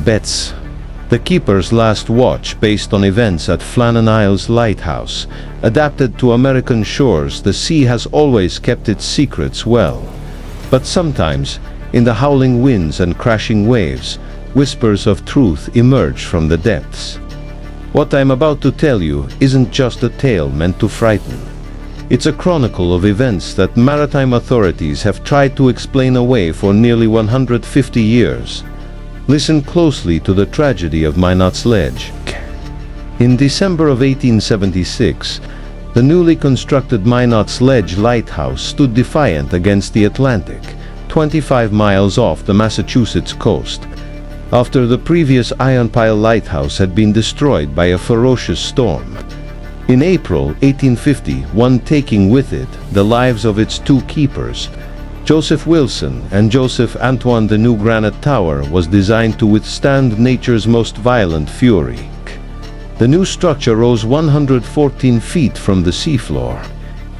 Bets. The Keeper's Last Watch, based on events at Flannan Isles Lighthouse. Adapted to American shores, the sea has always kept its secrets well. But sometimes, in the howling winds and crashing waves, whispers of truth emerge from the depths. What I'm about to tell you isn't just a tale meant to frighten. It's a chronicle of events that maritime authorities have tried to explain away for nearly 150 years. Listen closely to the tragedy of MINOT'S Ledge. In December of 1876, the newly constructed MINOT'S Ledge lighthouse stood defiant against the Atlantic, 25 miles off the Massachusetts coast, after the previous Iron Pile lighthouse had been destroyed by a ferocious storm. In April 1850, one taking with it the lives of its two keepers, Joseph Wilson and Joseph Antoine, the new granite tower was designed to withstand nature's most violent fury. The new structure rose 114 feet from the seafloor.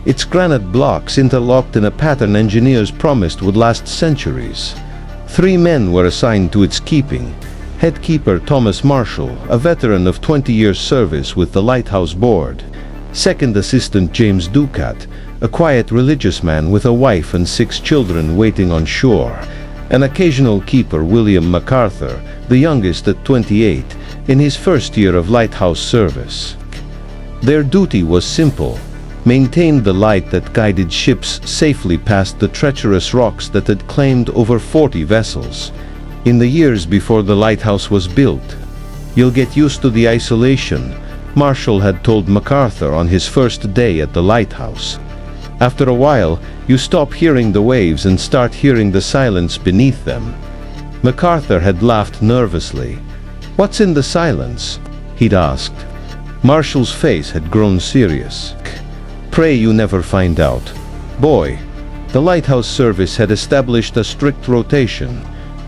Its granite blocks interlocked in a pattern engineers promised would last centuries. 3 men were assigned to its keeping. Head keeper Thomas Marshall, a veteran of 20 years' service with the Lighthouse Board. Second assistant James Ducat, a quiet religious man with a wife and 6 children waiting on shore. An occasional keeper William McArthur, the youngest at 28, in his first year of lighthouse service. Their duty was simple: maintain the light that guided ships safely past the treacherous rocks that had claimed over 40 vessels. In the years before the lighthouse was built, "You'll get used to the isolation," Marshall had told MacArthur on his first day at the lighthouse. "After a while, you stop hearing the waves and start hearing the silence beneath them." MacArthur had laughed nervously. "What's in the silence?" he'd asked. Marshall's face had grown serious. "Pray you never find out, boy." The lighthouse service had established a strict rotation.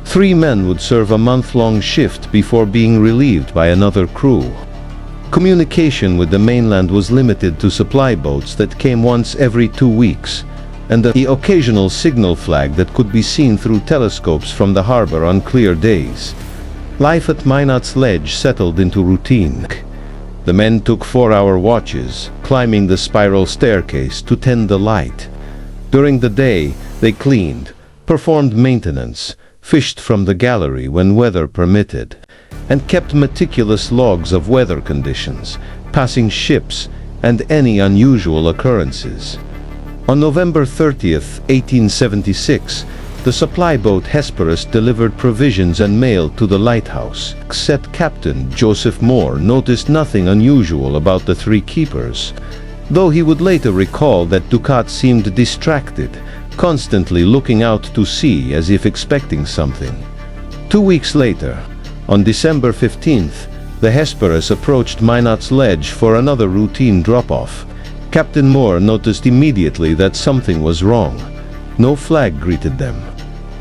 3 men would serve a month-long shift before being relieved by another crew. Communication with the mainland was limited to supply boats that came once every 2 weeks, and the occasional signal flag that could be seen through telescopes from the harbor on clear days. Life at MINOT'S Ledge settled into routine. The men took 4-hour watches, climbing the spiral staircase to tend the light. During the day, they cleaned, performed maintenance, fished from the gallery when weather permitted, and kept meticulous logs of weather conditions, passing ships, and any unusual occurrences. On November 30th, 1876, the supply boat Hesperus delivered provisions and mail to the lighthouse. Set Captain Joseph Moore noticed nothing unusual about the 3 keepers, though he would later recall that Ducat seemed distracted, constantly looking out to sea as if expecting something. 2 weeks later, on December 15th, the Hesperus approached MINOT'S Ledge for another routine drop-off. Captain Moore noticed immediately that something was wrong. No flag greeted them.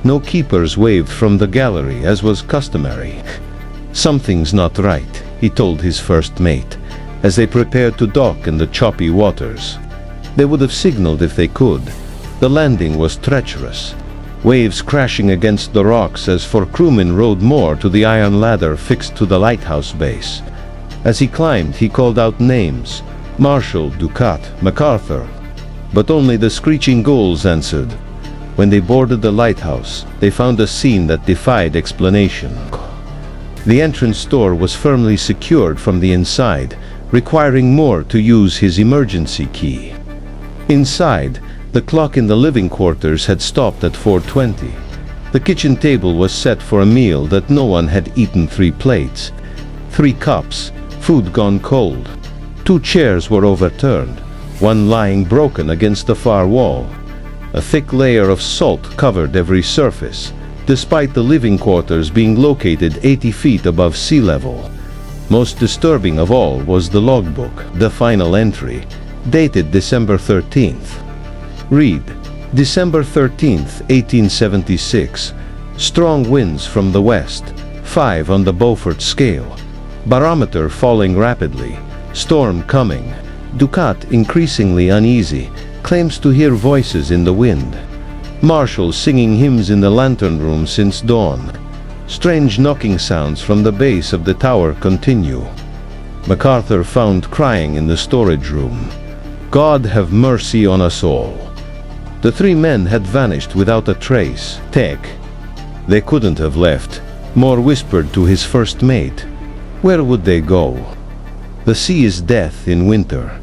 No keepers waved from the gallery as was customary. "Something's not right," he told his first mate, as they prepared to dock in the choppy waters. They would have signaled if they could. The landing was treacherous, waves crashing against the rocks as 4 crewmen rowed Moore to the iron ladder fixed to the lighthouse base. As he climbed, he called out names: Marshall, Ducat, MacArthur. But only the screeching gulls answered. When they boarded the lighthouse, they found a scene that defied explanation. The entrance door was firmly secured from the inside, requiring Moore to use his emergency key. Inside, the clock in the living quarters had stopped at 4:20. The kitchen table was set for a meal that no one had eaten. 3 plates, 3 cups, food gone cold. 2 chairs were overturned, one lying broken against the far wall. A thick layer of salt covered every surface, despite the living quarters being located 80 feet above sea level. Most disturbing of all was the logbook, the final entry, dated December 13th. Read, December 13th, 1876. Strong winds from the west, 5 on the Beaufort scale. Barometer falling rapidly. Storm coming. Ducat, increasingly uneasy, claims to hear voices in the wind. Marshall singing hymns in the lantern room since dawn. Strange knocking sounds from the base of the tower continue. MacArthur found crying in the storage room. God have mercy on us all. The three men had vanished without a trace. Tech. They couldn't have left. Moore whispered to his first mate. Where would they go? The sea is death in winter.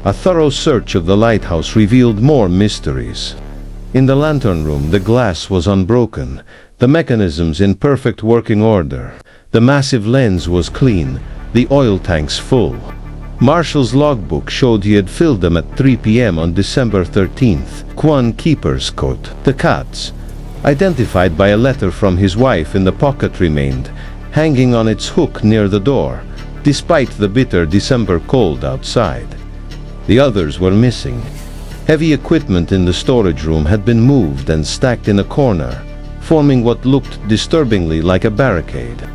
A thorough search of the lighthouse revealed more mysteries. In the lantern room, the glass was unbroken, the mechanisms in perfect working order. The massive lens was clean, the oil tanks full. Marshall's logbook showed he had filled them at 3 p.m. on December 13th. Quan Keeper's coat, the cat's, identified by a letter from his wife in the pocket, remained, hanging on its hook near the door, despite the bitter December cold outside. The others were missing. Heavy equipment in the storage room had been moved and stacked in a corner, forming what looked disturbingly like a barricade.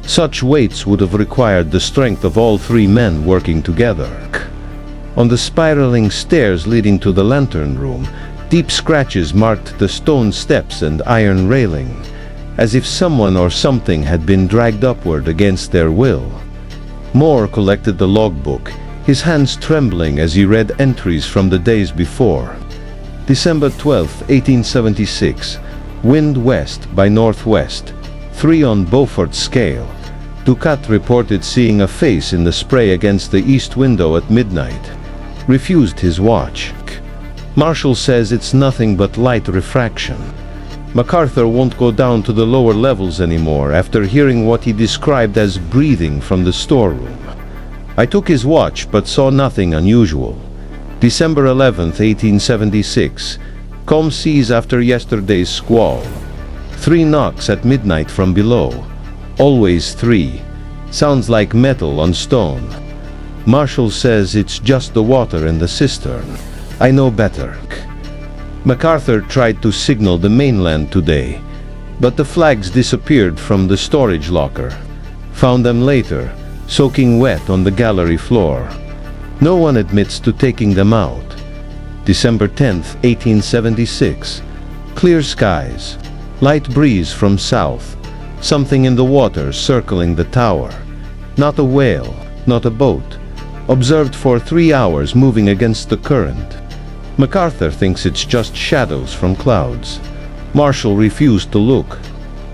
Such weights would have required the strength of all three men working together. On the spiraling stairs leading to the lantern room, deep scratches marked the stone steps and iron railing, as if someone or something had been dragged upward against their will. Moore collected the logbook, his hands trembling as he read entries from the days before. December 12, 1876. Wind west by northwest. 3 on Beaufort scale. Ducat reported seeing a face in the spray against the east window at midnight. Refused his watch. Marshall says it's nothing but light refraction. MacArthur won't go down to the lower levels anymore after hearing what he described as breathing from the storeroom. I took his watch but saw nothing unusual. December 11, 1876. Calm seas after yesterday's squall. 3 knocks at midnight from below. Always 3. Sounds like metal on stone. Marshall says it's just the water in the cistern. I know better. MacArthur tried to signal the mainland today, but the flags disappeared from the storage locker. Found them later, soaking wet on the gallery floor. No one admits to taking them out. December 10, 1876. Clear skies. Light breeze from south. Something in the water circling the tower. Not a whale, not a boat. Observed for 3 hours moving against the current. MacArthur thinks it's just shadows from clouds. Marshall refused to look.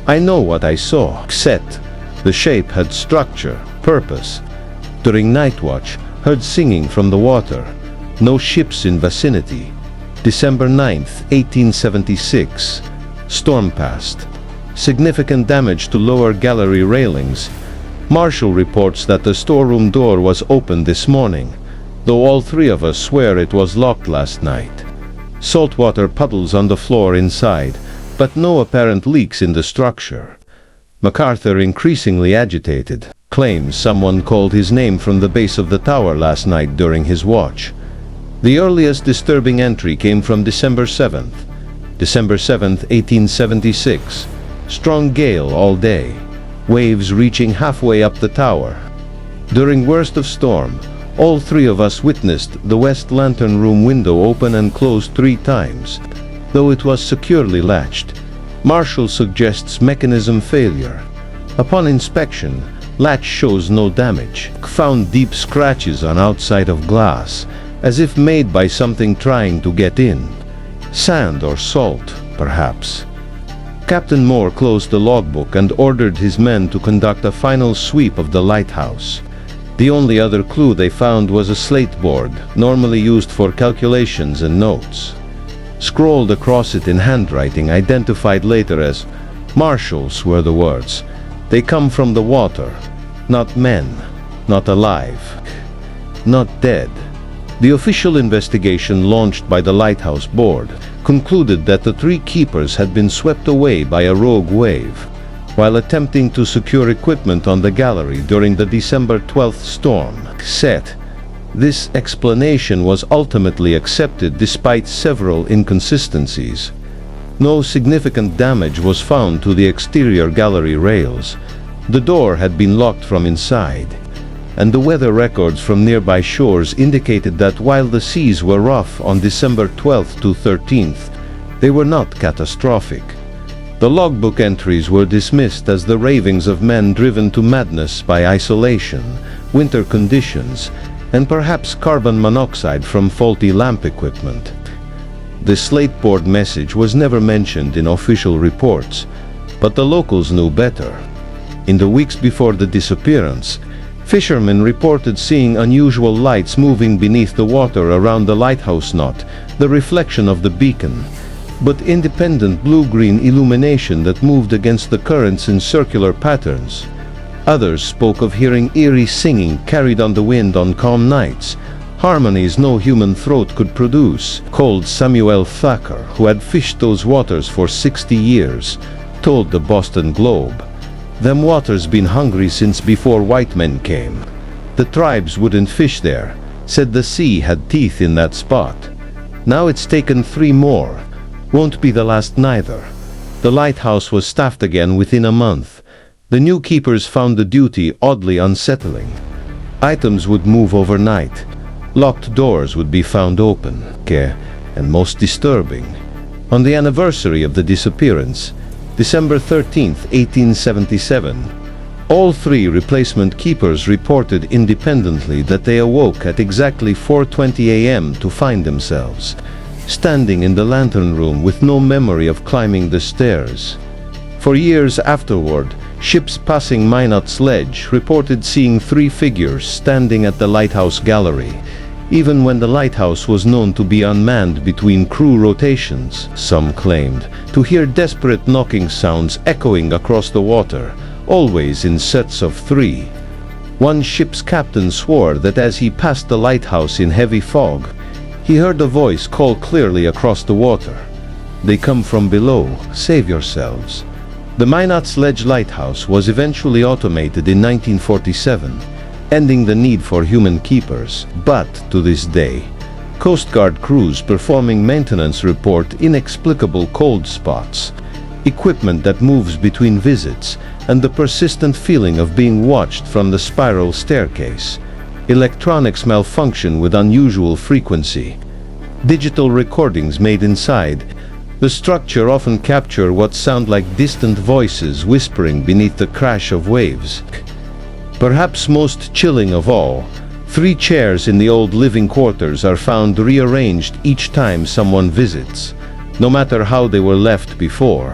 I know what I saw. Set. The shape had structure, purpose. During night watch, heard singing from the water. No ships in vicinity. December 9th, 1876. Storm passed. Significant damage to lower gallery railings. Marshall reports that the storeroom door was open this morning, though all 3 of us swear it was locked last night. Saltwater puddles on the floor inside, but no apparent leaks in the structure. MacArthur, increasingly agitated, claims someone called his name from the base of the tower last night during his watch. The earliest disturbing entry came from December 7th. December 7th, 1876. Strong gale all day. Waves reaching halfway up the tower. During worst of storm, all 3 of us witnessed the west lantern room window open and close 3 times, though it was securely latched. Marshall suggests mechanism failure. Upon inspection, latch shows no damage. Found deep scratches on outside of glass, as if made by something trying to get in. Sand or salt, perhaps. Captain Moore closed the logbook and ordered his men to conduct a final sweep of the lighthouse. The only other clue they found was a slate board, normally used for calculations and notes. Scrawled across it in handwriting identified later as Marshall's were the words. They come from the water. Not men. Not alive. Not dead. The official investigation launched by the Lighthouse Board concluded that the 3 keepers had been swept away by a rogue wave while attempting to secure equipment on the gallery during the December 12th storm. Set. This explanation was ultimately accepted despite several inconsistencies. No significant damage was found to the exterior gallery rails. The door had been locked from inside, and the weather records from nearby shores indicated that while the seas were rough on December 12th to 13th, they were not catastrophic. The logbook entries were dismissed as the ravings of men driven to madness by isolation, winter conditions, and perhaps carbon monoxide from faulty lamp equipment. The slateboard message was never mentioned in official reports, but the locals knew better. In the weeks before the disappearance, fishermen reported seeing unusual lights moving beneath the water around the lighthouse, not the reflection of the beacon, but independent blue-green illumination that moved against the currents in circular patterns. Others spoke of hearing eerie singing carried on the wind on calm nights, harmonies no human throat could produce. Cold Samuel Thacker, who had fished those waters for 60 years, told the Boston Globe, "Them waters been hungry since before white men came. The tribes wouldn't fish there, said the sea had teeth in that spot. Now it's taken 3 more. Won't be the last neither." The lighthouse was staffed again within a month. The new keepers found the duty oddly unsettling. Items would move overnight. Locked doors would be found open. And most disturbing, on the anniversary of the disappearance, December 13, 1877, all 3 replacement keepers reported independently that they awoke at exactly 4:20 a.m. to find themselves standing in the lantern room with no memory of climbing the stairs. For years afterward, ships passing MINOT'S ledge reported seeing 3 figures standing at the lighthouse gallery, even when the lighthouse was known to be unmanned between crew rotations. Some claimed to hear desperate knocking sounds echoing across the water, always in sets of 3. One ship's captain swore that as he passed the lighthouse in heavy fog, he heard a voice call clearly across the water, "They come from below, save yourselves." The MINOT'S ledge lighthouse was eventually automated in 1947, ending the need for human keepers. But to this day, Coast Guard crews performing maintenance report inexplicable cold spots, equipment that moves between visits, and the persistent feeling of being watched from the spiral staircase. Electronics malfunction with unusual frequency. Digital recordings made inside the structure often capture what sound like distant voices whispering beneath the crash of waves. Perhaps most chilling of all, 3 chairs in the old living quarters are found rearranged each time someone visits, no matter how they were left before.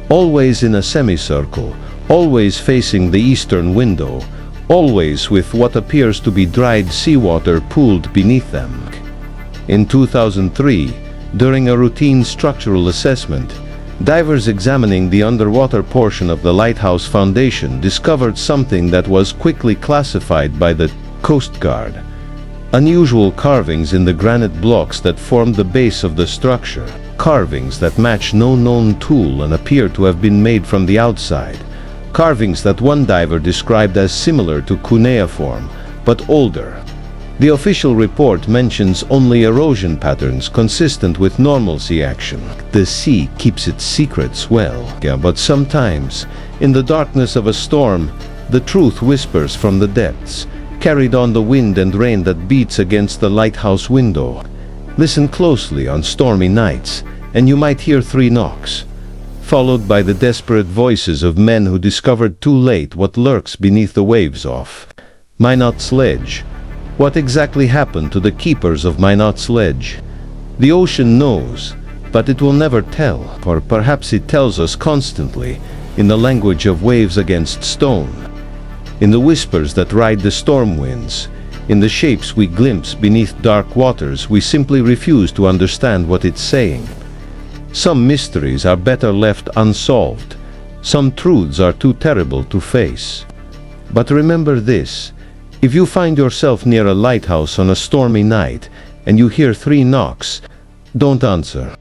Always in a semicircle, always facing the eastern window, always with what appears to be dried seawater pooled beneath them. In 2003, during a routine structural assessment, divers examining the underwater portion of the lighthouse foundation discovered something that was quickly classified by the Coast Guard. Unusual carvings in the granite blocks that formed the base of the structure. Carvings that match no known tool and appear to have been made from the outside. Carvings that one diver described as similar to cuneiform, but older. The official report mentions only erosion patterns consistent with normalcy action. The sea keeps its secrets well. But sometimes, in the darkness of a storm, the truth whispers from the depths, carried on the wind and rain that beats against the lighthouse window. Listen closely on stormy nights, and you might hear 3 knocks, followed by the desperate voices of men who discovered too late what lurks beneath the waves of MINOT'S ledge. What exactly happened to the keepers of MINOT'S ledge? The ocean knows, but it will never tell, or perhaps it tells us constantly, in the language of waves against stone, in the whispers that ride the storm winds, in the shapes we glimpse beneath dark waters we simply refuse to understand what it's saying. Some mysteries are better left unsolved. Some truths are too terrible to face. But remember this: if you find yourself near a lighthouse on a stormy night and you hear 3 knocks, don't answer.